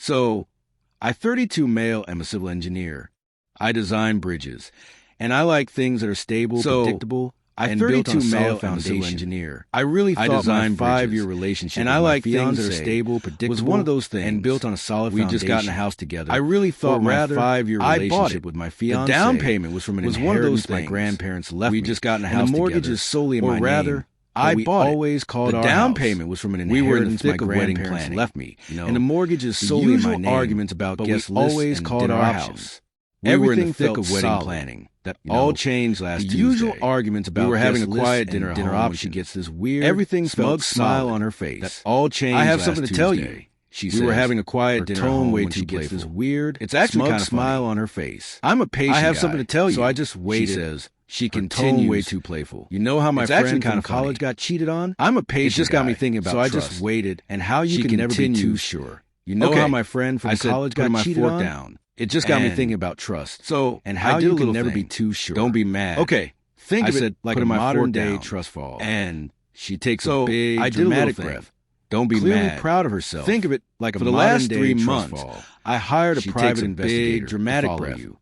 So, I 32 male am a civil engineer. I design bridges, and I like things that are stable, predictable, and built on a solid foundation. Engineer. I really thought my 5-year relationship and I like things that are stable, predictable, was one of those things, and built on a solid foundation. We just got in a house together. I really thought my 5-year relationship with my fiancée, the down payment was from an inheritance one of those my grandparents left me. We just got in a house together. And the mortgage is solely in my name. I bought always called the down payment was from an inheritance. We were in the thick of wedding planning. Left me, and the mortgage is solely in my name. Arguments about guest lists always called our house. Everything felt of wedding planning. That all changed last Tuesday. The usual arguments about we were having a quiet dinner option. She gets this weird, everything smug smile on her face. That all changed. I have something to tell you. She says, we were having a quiet dinner. Tone way too playful. This weird, it's actually kind of smile on her face. I'm a patient. I have something to tell you. So I just waited. She says. She continues. Way too playful. You know how my friend from college got cheated on? I'm a patient. It just got me thinking about trust. So I just waited. And how you can never be too sure. You know how my friend from college got cheated on? Down. It just got me thinking about trust. So, and how you can never be too sure. Don't be mad. Okay, think of it like a modern-day trust fall. And she takes a big, dramatic breath. Don't be mad. Clearly proud of herself. Think of it like a modern-day trust fall. I hired a private investigator dramatic to follow you.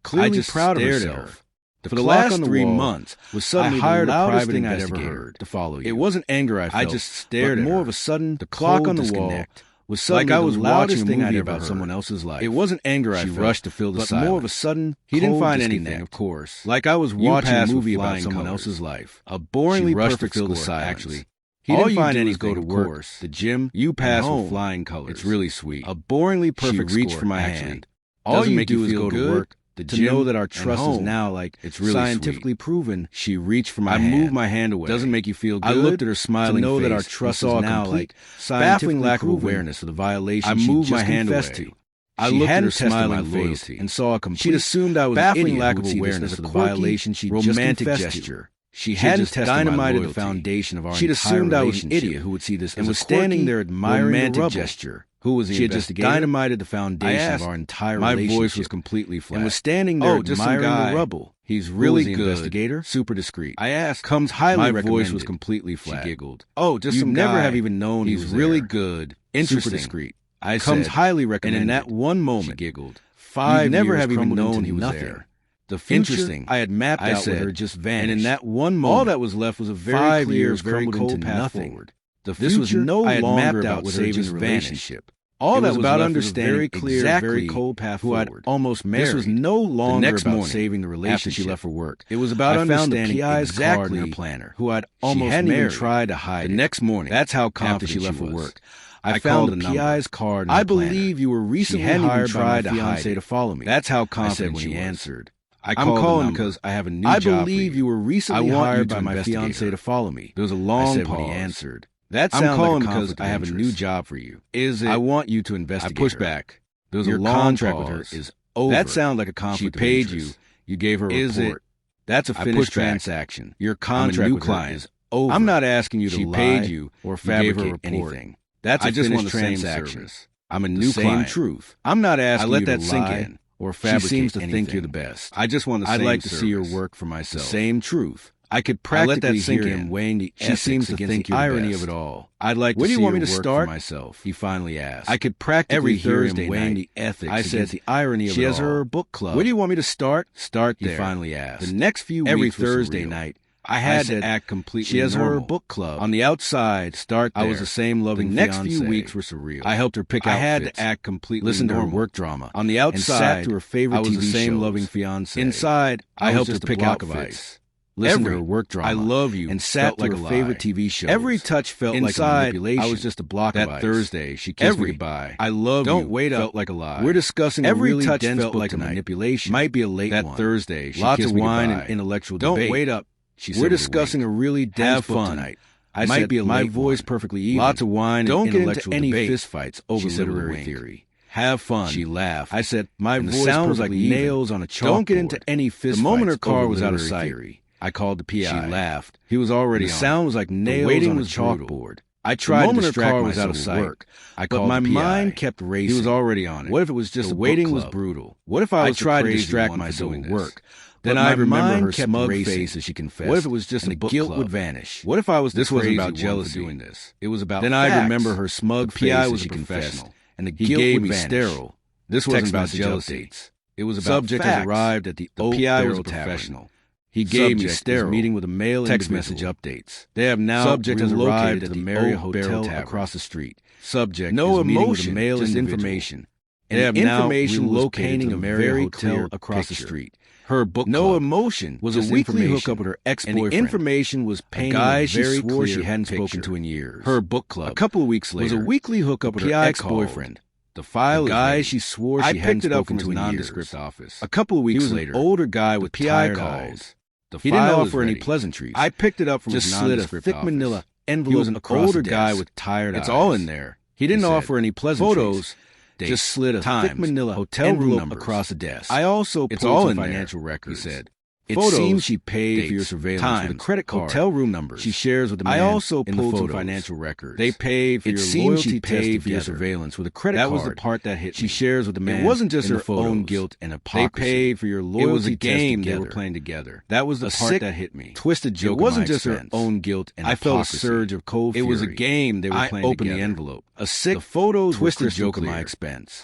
Clearly proud of herself. For the last 3 months, was suddenly I hired a private thing I'd ever heard to follow you. It wasn't anger I felt. I just stared at her. More of a sudden, the clock on the wall was suddenly like I was watching a movie about someone else's life. It wasn't anger I felt. She rushed to fill the silence. But more of a sudden, he didn't find anything, of course. Like I was watching a movie about someone else's life. A boringly perfect score, actually. He didn't find any go to work, the gym, you pass with flying colors. It's really sweet. A boringly perfect score, reach for my hand. All you do is go to work. To know that our trust is now like it's really scientifically proven. She reached for my hand. I moved my hand away. Doesn't make you feel good. I looked at her smiling face. To know that our trust is now like baffling lack of awareness of the violation. I moved my hand away. I looked at her smiling face and saw a complete. She'd assumed I was baffling lack of awareness of the violation. She romantic gesture. She hadn't dynamited the foundation of our. She'd assumed I was an idiot who would see this and was standing there admiring the gesture. Who was the investigator? She had just dynamited the foundation of our entire relationship. My voice was completely flat. And was standing there admiring the rubble. He's really good. Investigator? Super discreet. I asked. Comes highly recommended. My voice was completely flat. She giggled. Oh, just some guy. You never have even known he was really good. Interesting. Super discreet. I said. Comes highly recommended. And in that one moment, she giggled. 5 years never have even known he was there. The future I had mapped out with her just vanished. And in that one moment, all that was left was a very clear, very cold path forward. The future this was no longer about saving the relationship. All that was about understanding very clear, very cold path who I'd almost married. This was no longer about saving the relationship. After she left for work, it was about understanding exactly her planner, who I'd almost married. Even tried to hide. The next morning, that's how confident she left for work. I found the PI's card. I believe you were recently hired by my fiancé to follow me. That's how confident she answered. I'm calling because I have a new job. I believe you were recently hired by my fiancé to follow me. There was a long pause. When he answered. That sounds I'm calling like because I have a new job for you. Is it? I want you to investigate. I pushed back. There was a long contract with her is over. That sounds like a conflict. She paid you. You gave her a report. Is it? That's a finished transaction. Your contract with client is over. I'm not asking you to lie. She paid you or fabricate anything. That's a finished transaction. I'm a new client. Same truth. I'm not asking you to lie. I let that sink in or fabricate anything. She seems to think you're the best. I just want the same I'd like to see your work for myself. The same truth. I could practically hear him weighing the ethics. She seems to think you're irony of it all. I'd like to see your work for myself. He finally asked. I could practically hear him weighing the ethics. I said the irony of it all. She has her book club. Where do you want me to start? Start there. He finally asked. The next few weeks every Thursday night, I had to act completely She has her book club. On the outside, start there. I was the same loving fiancé. The next few weeks were surreal. I helped her pick outfits. I had to act completely Listen to her work drama. On the outside, and sat to her favorite TV shows. I was the same loving fiancé. Inside, I helped her pick outfits. Listen to her work drama. I love you. And sat like her favorite TV shows. Every touch felt like a manipulation. I was just a block of ice. That Thursday, she kissed me goodbye. I love you. Don't wait up. Felt like a lie. We're discussing every really touch dense felt like a manipulation. Might be a late one. That Thursday, she lots of wine and intellectual debate. Don't wait up. She said we're discussing a really dense book tonight. I might be a my voice perfectly even. Lots of wine and intellectual debate. Don't get into any fistfights over literary theory. Have fun. She laughed. I said my voice sounds like nails on a chalkboard. Don't get into any fistfights. The moment her car was out of sight. I called the PI. She laughed. He was already on. The sound was like nails on a chalkboard. I tried to distract myself with work. But my mind kept racing. He was already on it. What if it was just the waiting was brutal? What if I tried to distract myself with work? Then I remember her smug face as she confessed. What if it was just a book club? The guilt would vanish. What if I was this wasn't about jealousy doing this? It was about Then I remember her smug face as she confessed. and the guilt would vanish. Sterile. This wasn't about jealousy. It was about subject facts. Has arrived at the PI was a professional. He gave me sterile meeting with a male text message updates. They have now subject has arrived at the Marriott Hotel across the street. Subject no emotion, male information. They have information locating a Marriott Hotel across the street. Her book no club emotion was a weekly hookup with her ex-boyfriend. And the information was painted a guy she swore she hadn't spoken to in years. Her book club a couple of weeks later was a weekly hookup with her ex-boyfriend. The file the guy she swore she hadn't spoken to in nondescript office. A couple of weeks later, an older guy with PI calls. He didn't offer any pleasantries. I picked it up from his nondescript office. Just slid a thick manila envelope. He was an older guy with tired eyes. It's all in there. He didn't offer any pleasantries. Photos. Dates, just slid a thick manila hotel room numbers across the desk. I also pulled some financial records. He said. It seems she paid for your surveillance with a credit card. Hotel room numbers she shares with the man. I also pulled some financial records. They paid for your loyalty test for your surveillance with a credit card. That was the part that hit me. She shares with the man. It wasn't just her own guilt and hypocrisy. They paid for your loyalty. It was a game they were playing together. That was the part that hit me. Twisted joke. It wasn't just her own guilt and hypocrisy. I felt a surge of cold fury. It was a game they were playing together. I opened the envelope. A sick, twisted joke at my expense.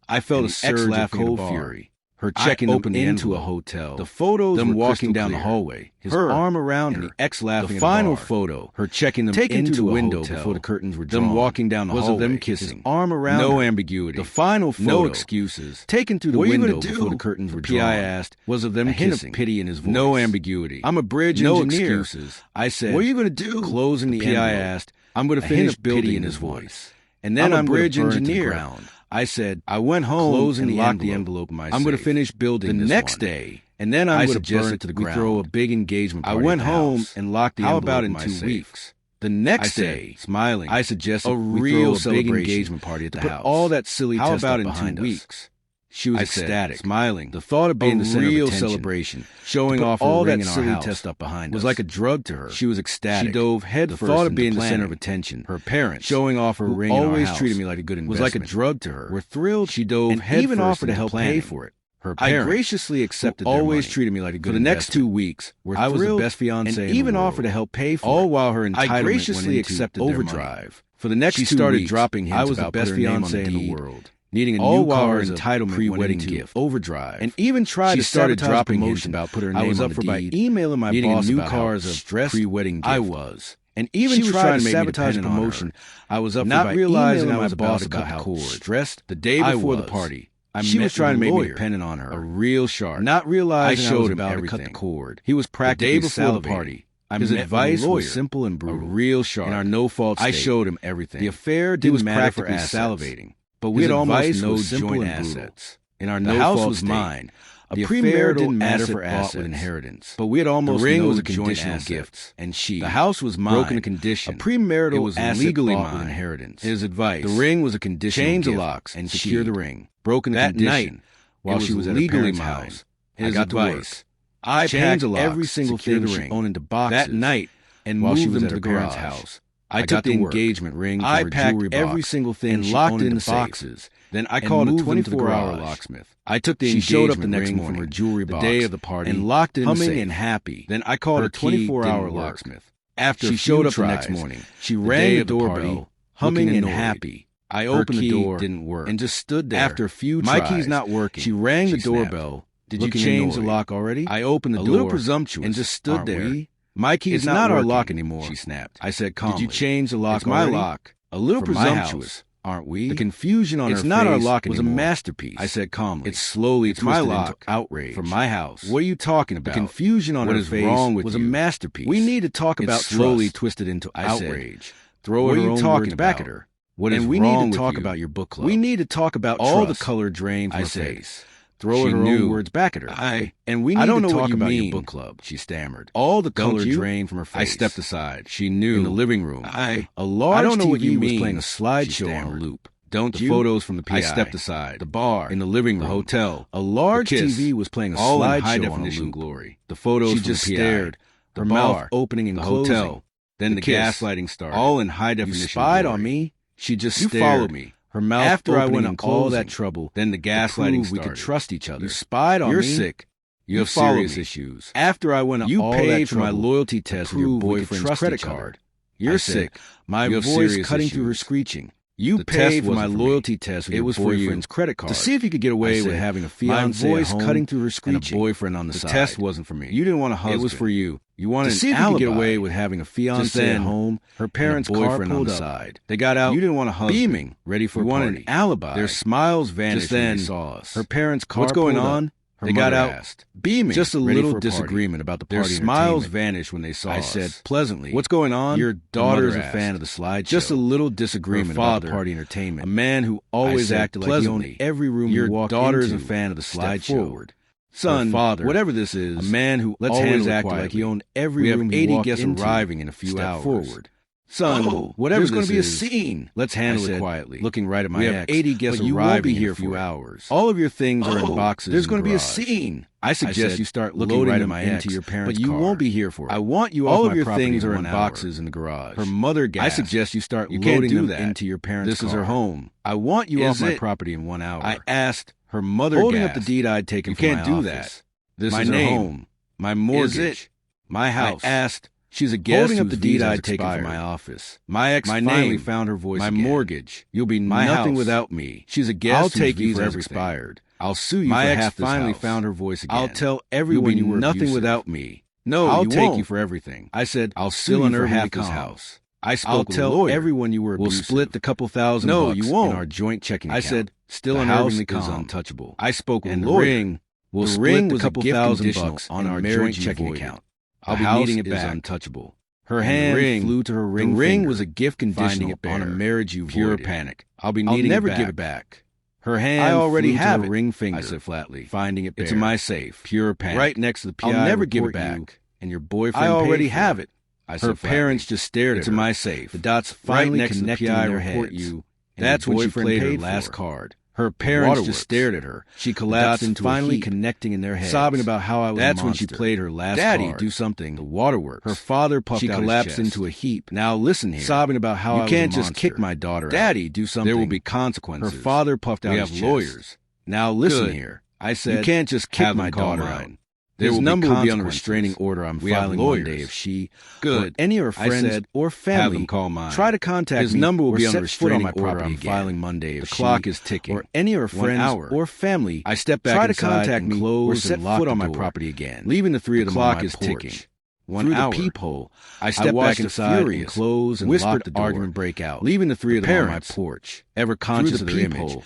I felt a surge of cold fury. Her checking them into a hotel. The photos them walking down the hallway. His arm around her. And the ex laughing. The final photo. Her checking them into the window before the curtains were drawn. Them walking down the hallway. Was of them kissing. His arm around her. No ambiguity. The final photo. No excuses. Taken through the window before the curtains were drawn. P.I. asked. Was of them kissing. A hint of pity in his voice. No ambiguity. I'm a bridge engineer. No excuses. I said. What are you going to do? Closing the P.I. asked. I'm going to finish building in his voice. And then I'm a bridge engineer. I said, I went home and locked the envelope in my safe. I'm going to finish building the next day, and then I'm going to burn it to the ground. We throw a big engagement party. I went home and locked the envelope in my safe. How about in 2 weeks? The next day, smiling, I suggested a real big engagement party at the house. All that silly test about in 2 weeks? She was ecstatic, smiling. The thought of being the center of attention, celebration, showing off all that silly test up behind us, was like a drug to her. She was ecstatic. She dove headfirst. The thought of being the center of attention, her parents, showing off her ring, always treated me like a good investment, was like a drug to her. We're thrilled. She dove headfirst, even offered to help pay for it. Her parents, I graciously accepted. Always treated me like a good investment. For the next 2 weeks, I was the best fiancé, and even offered to help pay for it. All while her entitlement graciously accepted overdrive. For the next 2 weeks, she started dropping hints about the best fiancé in the world. Needing a new car as a pre-wedding gift, overdrive, and even tried to start dropping hints about put her name on the deed. I was up for by emailing my boss about how stressed pre-wedding gift I was, and even tried to sabotage promotion. I was up not realizing I was boss about how stressed the day before the party. She was trying to make me dependent on her, a real shark. Not realizing I showed him how to cut the cord. He was practically the day before the party. His advice was simple and brutal. A real shark. In our no-fault state. I showed him everything. The affair didn't matter for salivating. But we had almost no joint assets. In our no house was mine. A premarital asset for asset inheritance. But we had almost no conditional gifts. And the house was mine. Broken a condition. A premarital was legally mine. Inheritance. His advice. The ring was a conditional gift. Change the locks and secure the ring. Broken a condition. While she was legally mine. His advice. I packed every single thing she owned into boxes that night and moved them to the parents' house. I took the engagement ring from her jewelry box every single thing and locked it in the boxes. Then I called a 24-hour locksmith. I took the engagement ring from her jewelry box the day of the party and locked it in the safe. Humming and happy. Then I called a 24-hour locksmith. After she showed up the next morning, she rang the doorbell, humming and happy. I opened the door, didn't work, and just stood there. After a few tries, my key's not working. She rang the doorbell. Did you change the lock already? I opened the door, a little presumptuous, and just stood there. My key is not our lock anymore, she snapped. I said calmly. Did you change the lock already? My lock. A little presumptuous, aren't we? The confusion on her face not our lock was a masterpiece. I said calmly. It's slowly my lock outrage from my house. What are you talking about? The confusion on her face was a masterpiece. We need to talk about slowly twisted into outrage. Throw her own words back at her. What is wrong with you? And we need to talk about your book club. We need to talk about all the color drained from her face. Throw her own words back at her. And we need to talk about your book club, she stammered. All the color drained from her face. I stepped aside. She knew. In the living room. A large TV was playing a slideshow on a loop. Don't you? The photos from the PI. I stepped aside. The bar. In the living room. The hotel. A large TV was playing a slideshow on a loop. Glory. The photos from the PI. She just stared. Her mouth opening and closing. The hotel. Then the gaslighting started. All in high definition. You spied on me. She just stared. You followed me. Her mouth after I went on all that trouble, then the gaslighting started. We could trust each other. You spied on me. You're sick. You have serious issues. After I went on all that trouble, you paid for my loyalty test with your boyfriend's credit card. You're sick. My voice cutting through her screeching. You paid for my loyalty test with your boyfriend's credit card to see if you could get away with having a fiancé, my voice cutting through her screeching, and a boyfriend on the side. The test wasn't for me. You didn't want a husband. It was for you. You wanted to see if you could get away with having a fiancé at home, her parents' boyfriend on the side. They got out. You didn't want a husband. Beaming, ready for a party. You wanted an alibi. Their smiles vanished when they saw us. Her parents' car. What's going on? They got out asked, beaming, just a little disagreement about the party. Their smiles vanished when they saw us. I said pleasantly, "What's going on?" Your daughter is a fan of the slideshow. Just a little disagreement about the party entertainment. A man who always acted like he owned every room you walked into. Your daughter is a fan of the slideshow. Son, father, whatever this is, a man who always acted like he owned every room he walked into. 80 guests arriving in a few hours. Forward. Son, whatever there's going to be a scene. Let's handle it quietly. Looking right at my ex. We have 80 guests arriving in a few hours. All of your things are in boxes. There's going to be a scene. I suggest you start looking right at my ex into your parents' car. But you won't be here for it. I want you all of your things are in boxes in the garage. Her mother gasped. I suggest you start loading them into your parents' car. This is her home. I want you off my property in 1 hour. I asked. Her mother holding up the deed I'd taken from my office. You can't do that. This is her home. My mortgage. My house. I asked. She's a guest holding up the deed I'd taken from my office. My ex finally found her voice again. My mortgage. You'll be nothing without me. She's a guest. I'll take you for expired. I'll sue you for half this house. My ex finally found her voice again. I'll tell everyone you were nothing without me. No, I'll take you for everything. I said I'll sue you for half this house. I spoke with a lawyer. I'll tell everyone you were abusive. We'll split the couple $1,000 bucks in our joint checking account. I said still unearthingly calm. Is untouchable. I spoke with a lawyer. We'll split the couple $1,000 on our joint checking account. I'll be needing it back. Untouchable. Her hand flew to her ring. The ring was a gift conditional on a marriage you voided. Pure panic. I'll be needing it back. I'll never give it back. Her hand I already have it. Ring finger. I said flatly, finding it bare. It's in my safe. Pure panic. Right next to the PI. I'll never give it back. And your boyfriend I already have it. I said her parents just stared at her. It's in my safe. The dots finally connecting in their heads. That's when she played her last card. Her parents just stared at her. She collapsed into finally connecting in their heads, sobbing about how I was That's when she played her last card. Daddy, do something. The waterworks. Her father puffed out his chest. She collapsed into a heap. Now listen here. Sobbing about how I was a monster. You can't just kick my daughter out. Daddy, do something. There will be consequences. Her father puffed out his chest. We have lawyers. Now listen here. I said, you can't just kick my daughter out. His number will be on a restraining order. I'm filing Monday if she, or any of her friends or family try to contact me. His number will be on a restraining order. I'm filing Monday if the clock is ticking. Or any of her friends or family I step back try to contact me or set foot on my property again, leaving the three of them on my porch. The clock is ticking. 1 hour. Through the peephole, I stepped back inside and closed and locked the door. Argument break out, leaving the three of them on my porch. Ever conscious of their image,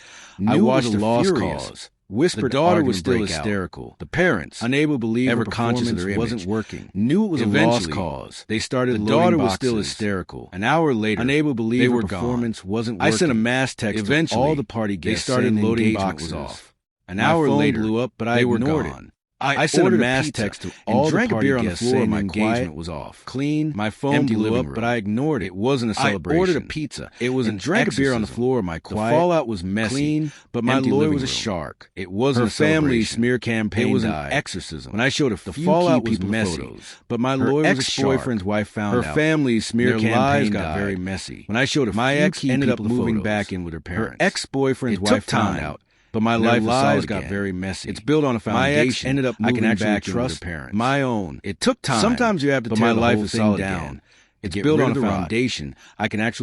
I watched the lost cause. Whispered the daughter was still hysterical. The parents, unable to believe ever conscious of their image, wasn't working, knew it was a lost cause. They started loading boxes. The daughter was still hysterical. An hour later, unable to believe her performance wasn't working. I sent a mass text to all the party guests. They started loading boxes off. An hour later, blew up, but I ignored it. I sent a mass text to all the party beer on the floor. My engagement was off. Clean. My phone blew up, but I ignored it. It wasn't a celebration. I ordered a pizza. It was an drank a beer on the floor. My quiet. The fallout was messy. Clean, but my lawyer was a shark. It wasn't a family smear campaign. It was an exorcism. When I showed a few the fallout was messy, but my lawyer was a boyfriend's wife found out. Her family's smear campaign got very messy. When I showed a my ex ended up moving back in with her parents. Her ex-boyfriend's wife found out. But my lives got very messy. It's built on a foundation. My ex ended up moving back in with her parents. My own. It took time. Sometimes you have to tear the whole thing down. It's built on a foundation. I can actually